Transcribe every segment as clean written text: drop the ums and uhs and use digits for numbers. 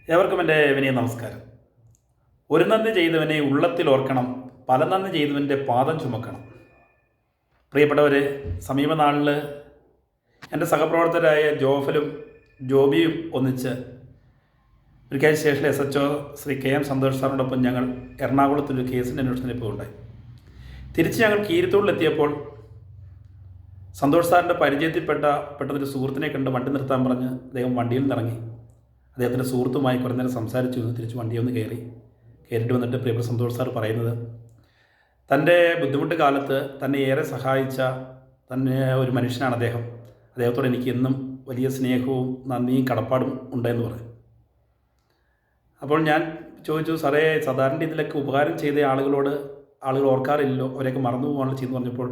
ഏവർക്കും എൻ്റെ വിനയ നമസ്കാരം. ഒരു നന്ദി ചെയ്തവനെ ഉള്ളത്തിൽ ഓർക്കണം, പല നന്ദി ചെയ്തവൻ്റെ പാദം ചുമക്കണം. പ്രിയപ്പെട്ടവരെ, സമീപനാളിൽ എൻ്റെ സഹപ്രവർത്തകരായ ജോഫലും ജോബിയും ഒന്നിച്ച് മുരിക്കാശ്ശേരി സ്റ്റേഷനിലെ SHO ശ്രീ KM സന്തോഷ് സാറിനോടൊപ്പം ഞങ്ങൾ എറണാകുളത്തൊരു കേസിൻ്റെ അന്വേഷണത്തിന് പോവുണ്ടായി. തിരിച്ച് ഞങ്ങൾ കീരിത്തോടിലെത്തിയപ്പോൾ സന്തോഷ് സാറിൻ്റെ പെട്ടെന്നൊരു സുഹൃത്തിനെ കണ്ട് വണ്ടി നിർത്താൻ പറഞ്ഞ് അദ്ദേഹം വണ്ടിയിൽ നിന്നിറങ്ങി. അദ്ദേഹത്തിൻ്റെ സുഹൃത്തുമായി കുറേ നേരം സംസാരിച്ചു. തിരിച്ച് വണ്ടിയൊന്ന് കയറിയിട്ട് വന്നിട്ട് പ്രിയപ്പെട്ട സന്തോഷ് സാർ പറയുന്നത്, തൻ്റെ ബുദ്ധിമുട്ട് കാലത്ത് തന്നെ ഏറെ സഹായിച്ച തന്നെ ഒരു മനുഷ്യനാണ് അദ്ദേഹം. അദ്ദേഹത്തോട് എനിക്ക് എന്നും വലിയ സ്നേഹവും നന്ദിയും കടപ്പാടും ഉണ്ടെന്ന് പറയും. അപ്പോൾ ഞാൻ ചോദിച്ചു, സാറേ, സാധാരണ രീതിയിലൊക്കെ ഉപകാരം ചെയ്ത ആളുകൾ ഓർക്കാറില്ലല്ലോ, അവരെയൊക്കെ മറന്നു പോകാനുള്ള ചെയ്യുന്നു പറഞ്ഞപ്പോൾ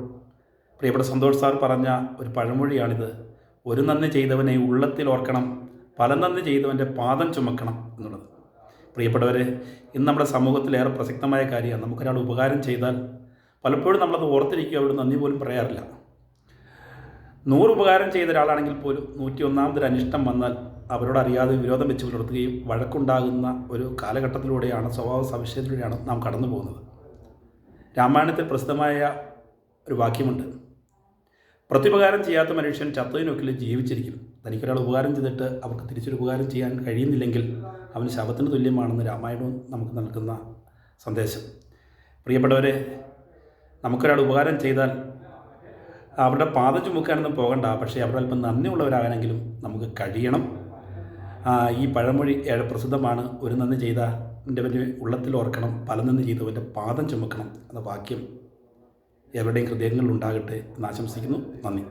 പ്രിയപ്പെട്ട സന്തോഷ് സാർ പറഞ്ഞ ഒരു പഴമൊഴിയാണിത്: ഒരു നന്ദി ചെയ്തവനെ ഉള്ളത്തിൽ ഓർക്കണം, പല നന്ദി ചെയ്തവൻ്റെ പാദം ചുമക്കണം എന്നുള്ളത്. പ്രിയപ്പെട്ടവരെ, ഇന്ന് നമ്മുടെ സമൂഹത്തിൽ ഏറെ പ്രസക്തമായ കാര്യമാണ്. നമുക്കൊരാൾ ഉപകാരം ചെയ്താൽ പലപ്പോഴും നമ്മളത് ഓർത്തിരിക്കുക, അവിടെ നന്ദി പോലും പറയാറില്ല. 100 ഉപകാരം ചെയ്ത ഒരാളാണെങ്കിൽ പോലും 101ാമതൊരു അനിഷ്ടം വന്നാൽ അവരോട് അറിയാതെ വിരോധം വെച്ച് പുലർത്തുകയും വഴക്കുണ്ടാകുന്ന ഒരു കാലഘട്ടത്തിലൂടെയാണ്, സ്വഭാവ സവിശേഷതയിലൂടെയാണ് നാം കടന്നു പോകുന്നത്. രാമായണത്തിൽ പ്രസിദ്ധമായ ഒരു വാക്യമുണ്ട്: പ്രത്യുപകാരം ചെയ്യാത്ത മനുഷ്യൻ ചത്തതിനൊക്കെ ജീവിച്ചിരിക്കും. തനിക്കൊരാൾ ഉപകാരം ചെയ്തിട്ട് അവർക്ക് തിരിച്ചൊരു ഉപകാരം ചെയ്യാൻ കഴിയുന്നില്ലെങ്കിൽ അവന് ശവത്തിന് തുല്യമാണെന്ന് രാമായണവും നമുക്ക് നൽകുന്ന സന്ദേശം. പ്രിയപ്പെട്ടവരെ, നമുക്കൊരാൾ ഉപകാരം ചെയ്താൽ അവരുടെ പാദം ചുമക്കാനൊന്നും പോകണ്ട, പക്ഷേ അവരുടെ അല്പം നന്ദിയുള്ളവരാകാനെങ്കിലും നമുക്ക് കഴിയണം. ഈ പഴമൊഴി ഏറെ പ്രസിദ്ധമാണ്. ഒരു നന്ദി ചെയ്തവൻ്റെ ഉള്ളത്തിൽ ഓർക്കണം, പല നന്ദി ചെയ്തവൻ്റെ പാദം ചുമക്കണം എന്ന വാക്യം എവരുടെയും ഹൃദയങ്ങളിൽ ഉണ്ടാകട്ടെ എന്ന് ആശംസിക്കുന്നു. നന്ദി.